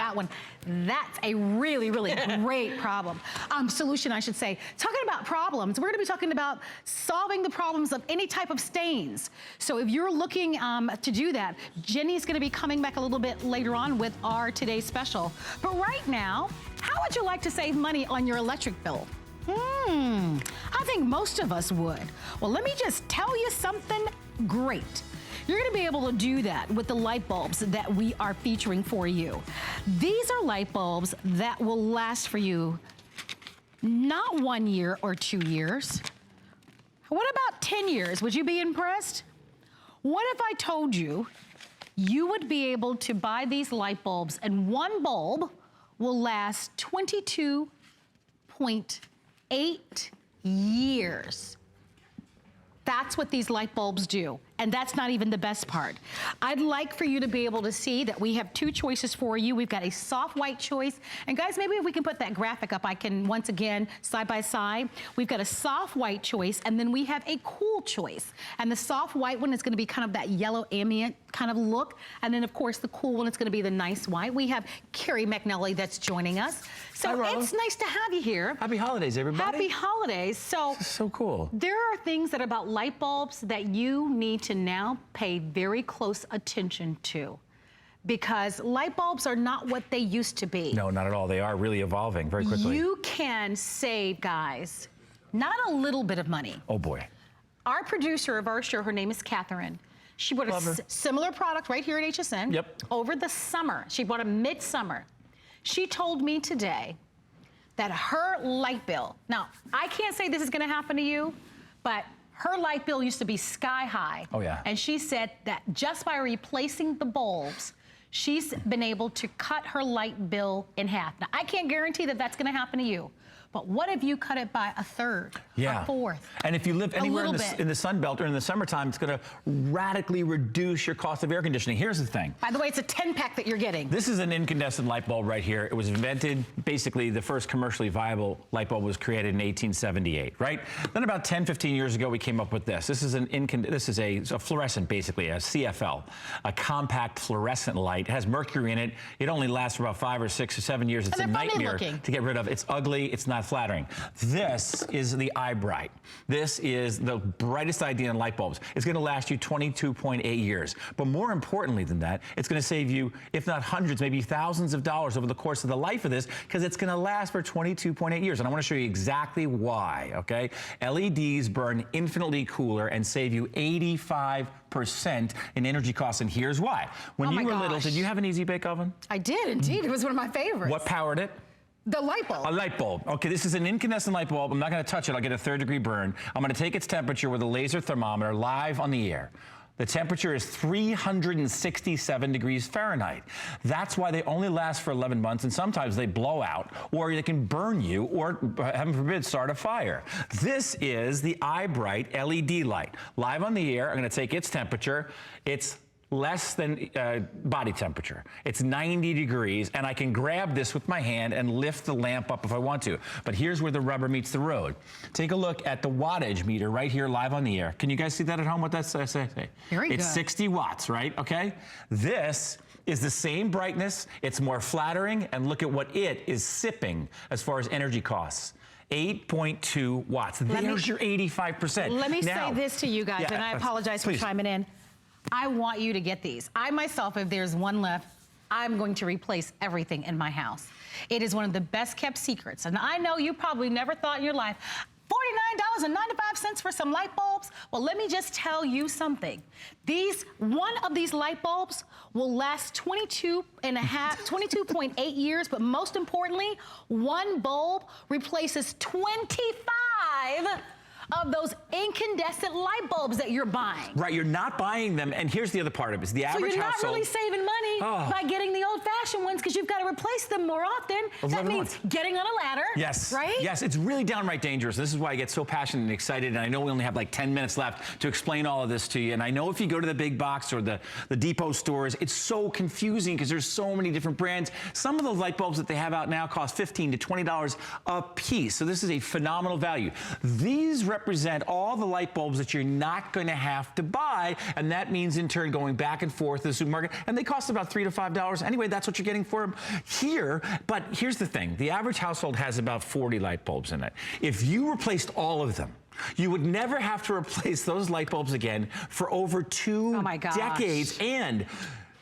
that one. That's a really, really great problem. Solution, I should say. Talking about problems, we're gonna be talking about solving the problems of any type of stains. So if you're looking to do that, Jenny's gonna be coming back a little bit later on with our today's special. But right now, how would you like to save money on your electric bill? I think most of us would. Well, let me just tell you something great. You're gonna be able to do that with the light bulbs that we are featuring for you. These are light bulbs that will last for you not 1 year or 2 years. What about 10 years? Would you be impressed? What if I told you you would be able to buy these light bulbs and one bulb will last 22.8 years? That's what these light bulbs do. And that's not even the best part. I'd like for you to be able to see that we have two choices for you. We've got a soft white choice. And guys, maybe if we can put that graphic up, I can once again, side by side. We've got a soft white choice, and then we have a cool choice. And the soft white one is gonna be kind of that yellow ambient kind of look. And then of course the cool one is gonna be the nice white. We have Carrie McNally that's joining us. So it's nice to have you here. Happy holidays, everybody. Happy holidays. So, this is so cool. There are things that are about light bulbs that you need to now pay very close attention to, because light bulbs are not what they used to be. No, not at all. They are really evolving very quickly. You can save, guys, not a little bit of money. Oh boy. Our producer of our show, her name is Catherine. She bought a similar product right here at HSN. Yep. Over the summer. She bought a midsummer. She told me today that her light bill, now I can't say this is gonna happen to you, but her light bill used to be sky high. Oh yeah. And she said that just by replacing the bulbs, she's been able to cut her light bill in half. Now, I can't guarantee that that's gonna happen to you, but what if you cut it by a third, a fourth? And if you live anywhere in the Sun Belt or in the summertime, it's gonna radically reduce your cost of air conditioning. Here's the thing. By the way, it's a 10-pack that you're getting. This is an incandescent light bulb right here. It was invented, basically the first commercially viable light bulb was created in 1878, right? Then about 10, 15 years ago, we came up with this. This is a fluorescent, basically, a CFL, a compact fluorescent light. It has mercury in it. It only lasts for about 5 or 6 or 7 years. It's a nightmare to get rid of. It's ugly, it's not flattering. This is the iBrite. This is the brightest idea in light bulbs. It's gonna last you 22.8 years. But more importantly than that, it's gonna save you, if not hundreds, maybe thousands of dollars over the course of the life of this, because it's gonna last for 22.8 years. And I wanna show you exactly why, okay? LEDs burn infinitely cooler and save you 85% in energy costs, and here's why. When you were little, did you have an Easy Bake Oven? I did, indeed. It was one of my favorites. What powered it? The light bulb. A light bulb. Okay, this is an incandescent light bulb. I'm not gonna touch it, I'll get a 3rd-degree burn. I'm gonna take its temperature with a laser thermometer live on the air. The temperature is 367 degrees Fahrenheit. That's why they only last for 11 months, and sometimes they blow out, or they can burn you, or heaven forbid, start a fire. This is the iBrite LED light. Live on the air, I'm gonna take its temperature. It's less than body temperature. It's 90 degrees, and I can grab this with my hand and lift the lamp up if I want to. But here's where the rubber meets the road. Take a look at the wattage meter right here live on the air. Can you guys see that at home? What that's say? Very good. It's 60 watts, right? Okay? This is the same brightness, it's more flattering, and look at what it is sipping as far as energy costs. 8.2 watts. There's your 85%. Let me say this to you guys, and I apologize for chiming in. I want you to get these. I myself, if there's one left, I'm going to replace everything in my house. It is one of the best kept secrets. And I know you probably never thought in your life, $49.95 for some light bulbs? Well, let me just tell you something. One of these light bulbs will last 22.8 years, but most importantly, one bulb replaces 25 of those incandescent light bulbs that you're buying. Right, you're not buying them, and here's the other part of it. The average household... So you're not really saving money by getting the old-fashioned ones, because you've got to replace them more often. That means getting on a ladder, right? Yes, it's really downright dangerous. This is why I get so passionate and excited, and I know we only have like 10 minutes left to explain all of this to you, and I know if you go to the big box or the depot stores, it's so confusing because there's so many different brands. Some of those light bulbs that they have out now cost $15 to $20 a piece, so this is a phenomenal value. These represent all the light bulbs that you're not going to have to buy, and that means in turn going back and forth to the supermarket, and they cost about $3 to $5 anyway. That's what you're getting for them here. But here's the thing: the average household has about 40 light bulbs in it. If you replaced all of them, you would never have to replace those light bulbs again for over 2 decades. And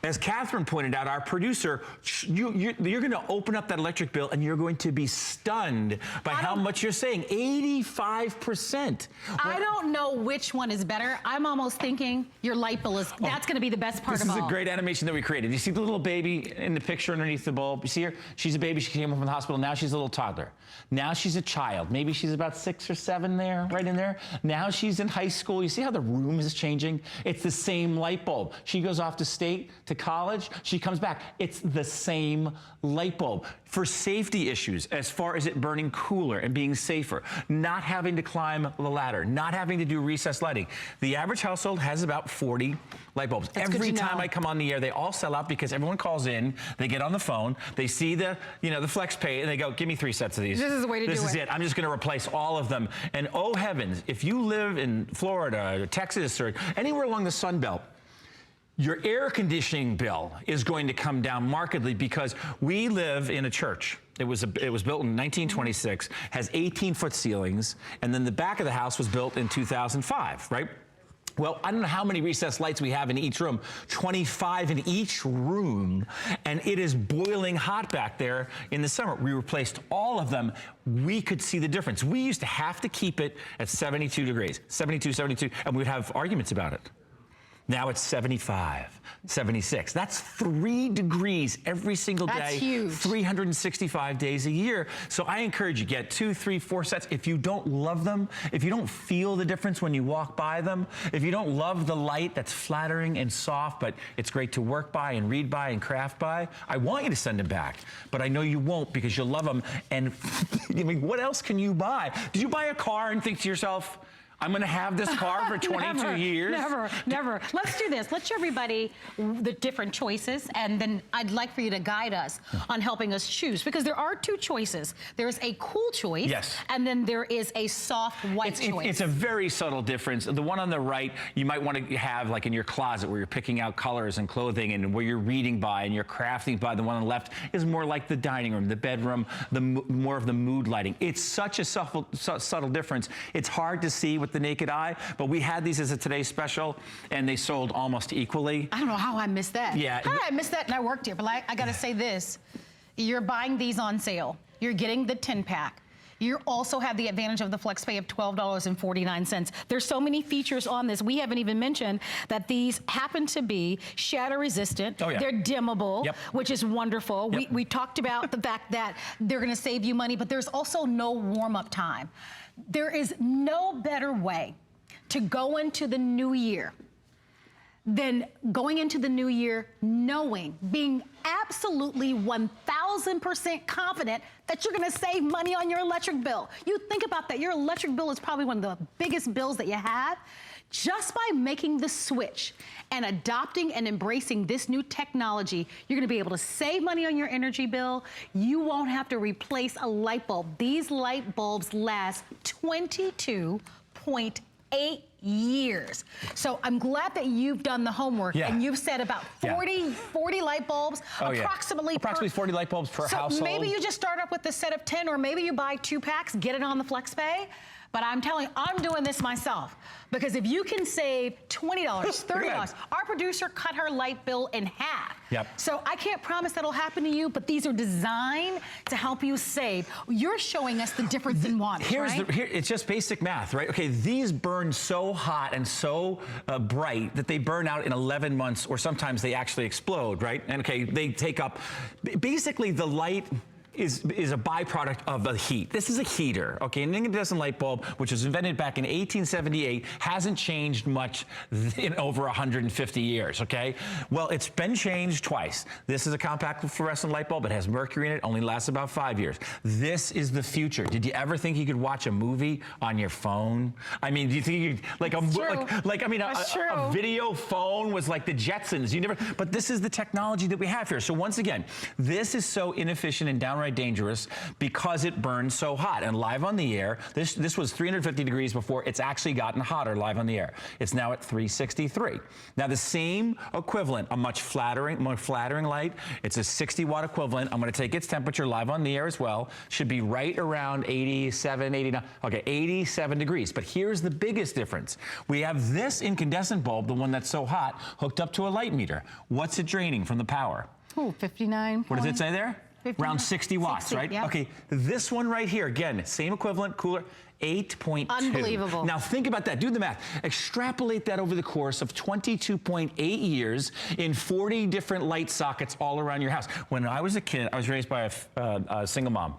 as Catherine pointed out, our producer, you're going to open up that electric bill and you're going to be stunned by how much you're saying. 85%. I don't know which one is better. I'm almost thinking your light bill is, that's going to be the best part of all. This is a great animation that we created. You see the little baby in the picture underneath the bulb? You see her? She's a baby. She came home from the hospital. Now she's a little toddler. Now she's a child. Maybe she's about 6 or 7 there, right in there. Now she's in high school. You see how the room is changing? It's the same light bulb. She goes off to state, to college. She comes back. It's the same light bulb. For safety issues, as far as it burning cooler and being safer, not having to climb the ladder, not having to do recessed lighting, the average household has about 40 light bulbs. Every time I come on the air, they all sell out because everyone calls in, they get on the phone, they see the, the flex pay, and they go, give me 3 sets of these. This is the way to do it. This is it. I'm just going to replace all of them. And oh heavens, if you live in Florida, or Texas, or anywhere along the Sun Belt, your air conditioning bill is going to come down markedly because we live in a church. It was built in 1926, has 18-foot ceilings, and then the back of the house was built in 2005, right? Well, I don't know how many recessed lights we have in each room, 25 in each room, and it is boiling hot back there in the summer. We replaced all of them. We could see the difference. We used to have to keep it at 72 degrees, 72, and we'd have arguments about it. Now it's 75, 76. That's 3 degrees every single day. That's huge. 365 days a year. So I encourage you, get 2, 3, 4 sets. If you don't love them, if you don't feel the difference when you walk by them, if you don't love the light that's flattering and soft, but it's great to work by and read by and craft by, I want you to send them back. But I know you won't because you'll love them. And I mean, what else can you buy? Did you buy a car and think to yourself, I'm going to have this car for 22 years? Never. Let's do this. Let's show everybody the different choices, and then I'd like for you to guide us on helping us choose, because there are 2 choices. There's a cool choice, and then there is a soft white choice. It's a very subtle difference. The one on the right, you might want to have like in your closet where you're picking out colors and clothing and where you're reading by and you're crafting by. The one on the left is more like the dining room, the bedroom, more of the mood lighting. It's such a subtle difference. It's hard to see with the naked eye, but we had these as a Today Special, and they sold almost equally. I don't know how I missed that. Yeah. How did I miss that? And I worked here, but I got to say this. You're buying these on sale. You're getting the 10-pack. You also have the advantage of the flex pay of $12.49. There's so many features on this. We haven't even mentioned that these happen to be shatter resistant. Oh, yeah. They're dimmable, which is wonderful. Yep. We talked about the fact that they're going to save you money, but there's also no warm-up time. There is no better way to go into the new year than going into the new year knowing, being absolutely 1,000% confident that you're going to save money on your electric bill. You think about that. Your electric bill is probably one of the biggest bills that you have. Just by making the switch and adopting and embracing this new technology, you're going to be able to save money on your energy bill. You won't have to replace a light bulb. These light bulbs last 22.8 years. So I'm glad that you've done the homework and you've said about 40 light bulbs, approximately 40 light bulbs per household. So maybe you just start up with a set of 10, or maybe you buy 2 packs, get it on the flex pay. But I'm telling you, I'm doing this myself. Because if you can save $20, $30, our producer cut her light bill in half. So I can't promise that'll happen to you, but these are designed to help you save. You're showing us the difference in wattage, right? It's just basic math, right? Okay, these burn so hot and so bright that they burn out in 11 months, or sometimes they actually explode, right? And okay, they take up, basically the light is a byproduct of the heat. This is a heater, okay? An incandescent light bulb, which was invented back in 1878, hasn't changed much in over 150 years, okay? Well, it's been changed twice. This is a compact fluorescent light bulb. It has mercury in it, only lasts about 5 years. This is the future. Did you ever think you could watch a movie on your phone? I mean, do you think you could, a video phone was like the Jetsons. You never, but this is the technology that we have here. So once again, this is so inefficient and downright downright dangerous because it burns so hot. And live on the air, this was 350 degrees before. It's actually gotten hotter live on the air. It's now at 363. Now the same equivalent, a much flattering light. It's a 60-watt equivalent. I'm going to take its temperature live on the air as well. Should be right around 87, 89. Okay, 87 degrees. But here's the biggest difference. We have this incandescent bulb, the one that's so hot, hooked up to a light meter. What's it draining from the power? Oh, 59. What does it say there? 59. Around 60 watts, 60, right? yeah. Okay, this one right here, again, same equivalent, cooler, 8.2. Unbelievable. Now think about that, do the math. Extrapolate that over the course of 22.8 years in 40 different light sockets all around your house. When I was a kid, I was raised by a single mom.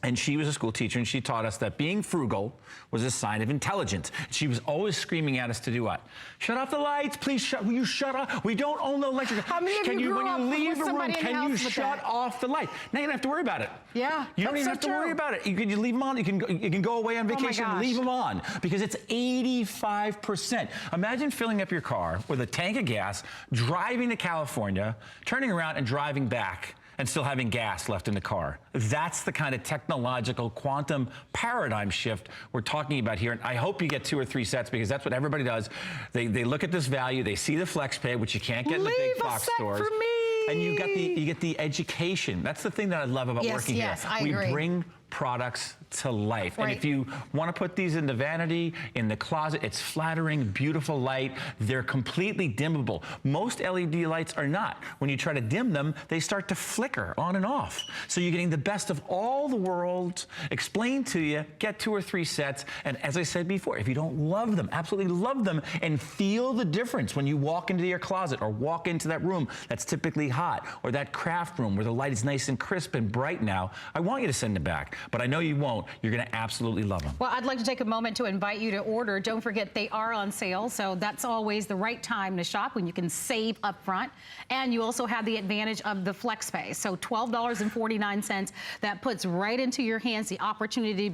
And she was a school teacher, and she taught us that being frugal was a sign of intelligence. She was always screaming at us to do what? Shut off the lights, please. Will you shut off? We don't own the electric. How many of you grew up when you leave with a room, somebody in the can you house with shut that? off the light? Now you don't have to worry about it. Yeah, you don't even have to worry about it. You can leave them on. You can go away on vacation and leave them on because it's 85%. Imagine filling up your car with a tank of gas, driving to California, turning around and driving back, and still having gas left in the car. That's the kind of technological quantum paradigm shift we're talking about here. And I hope you get 2 or 3 sets because that's what everybody does. They look at this value, they see the flex pay, which you can't get in the big box stores. For me. And you get the education. That's the thing that I love about working here. I agree. We bring products to life. Right. And if you want to put these in the vanity, in the closet, it's flattering, beautiful light. They're completely dimmable. Most LED lights are not. When you try to dim them, they start to flicker on and off. So you're getting the best of all the worlds explained to you, get 2 or 3 sets. And as I said before, if you don't love them, absolutely love them, and feel the difference when you walk into your closet or walk into that room that's typically hot, or that craft room where the light is nice and crisp and bright now, I want you to send them back. But I know you won't. You're going to absolutely love them. Well, I'd like to take a moment to invite you to order. Don't forget they are on sale, so that's always the right time to shop when you can save up front. And you also have the advantage of the flex pay. So $12.49, that puts right into your hands the opportunity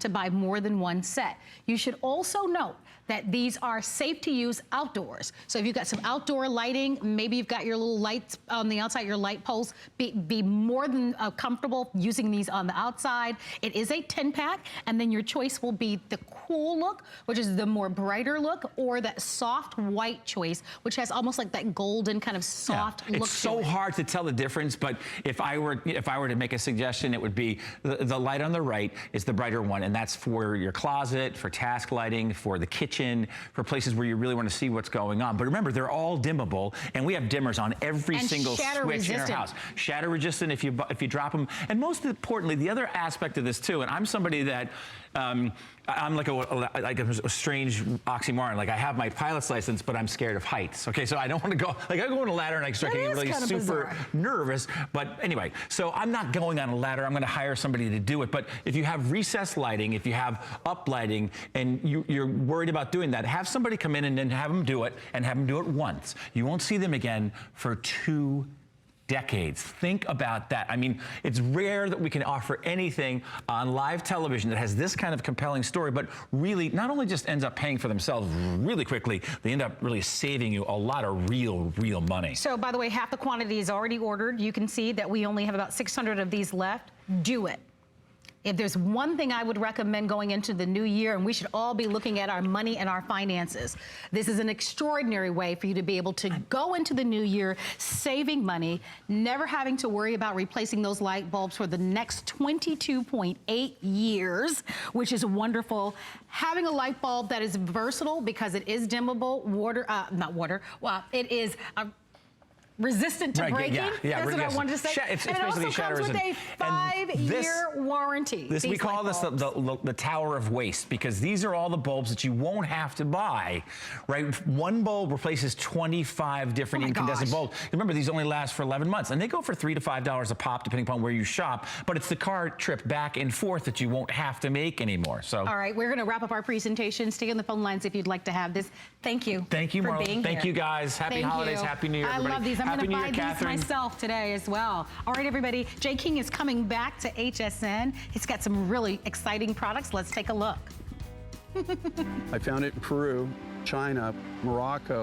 to buy more than 1 set. You should also note that these are safe to use outdoors. So if you've got some outdoor lighting, maybe you've got your little lights on the outside, your light poles, be more than comfortable using these on the outside. It is a 10-pack, and then your choice will be the cool look, which is the more brighter look, or that soft white choice, which has almost like that golden kind of soft look. It's so hard to tell the difference, but if I were to make a suggestion, it would be the light on the right is the brighter one, and that's for your closet, for task lighting, for the kitchen, for places where you really want to see what's going on. But remember, they're all dimmable, and we have dimmers on every single switch in our house. Shatter resistant if you drop them. And most importantly, the other aspect of this too, and I'm somebody that I'm like a strange oxymoron. Like I have my pilot's license, but I'm scared of heights. Okay, so I don't want to go. Like I go on a ladder and I start getting really super nervous. But anyway, so I'm not going on a ladder. I'm going to hire somebody to do it. But if you have recessed lighting, if you have up lighting, and you're worried about doing that, have somebody come in and then have them do it, and have them do it once. You won't see them again for 2 decades. Think about that. I mean, it's rare that we can offer anything on live television that has this kind of compelling story, but really not only just ends up paying for themselves really quickly, they end up really saving you a lot of real money. So by the way, half the quantity is already ordered. You can see that we only have about 600 of these left. Do it. If there's one thing I would recommend going into the new year, and we should all be looking at our money and our finances, this is an extraordinary way for you to be able to go into the new year saving money, never having to worry about replacing those light bulbs for the next 22.8 years, which is wonderful. Having a light bulb that is versatile because it is dimmable, it is resistant to breaking. That's what I wanted to say. It's and it also comes with a 5-year warranty. We call this the tower of waste, because these are all the bulbs that you won't have to buy, right? One bulb replaces 25 different incandescent bulbs. Remember, these only last for 11 months, and they go for $3 to $5 a pop, depending upon where you shop. But it's the car trip back and forth that you won't have to make anymore. So, all right, we're going to wrap up our presentation. Stay on the phone lines if you'd like to have this. Thank you. Thank you, Marla. Thank you, guys. Happy holidays. Happy New Year, everybody. I love these. I'm going to buy these Catherine. myself today as well. All right, everybody. Jay King is coming back to HSN. He's got some really exciting products. Let's take a look. I found it in Peru, China, Morocco.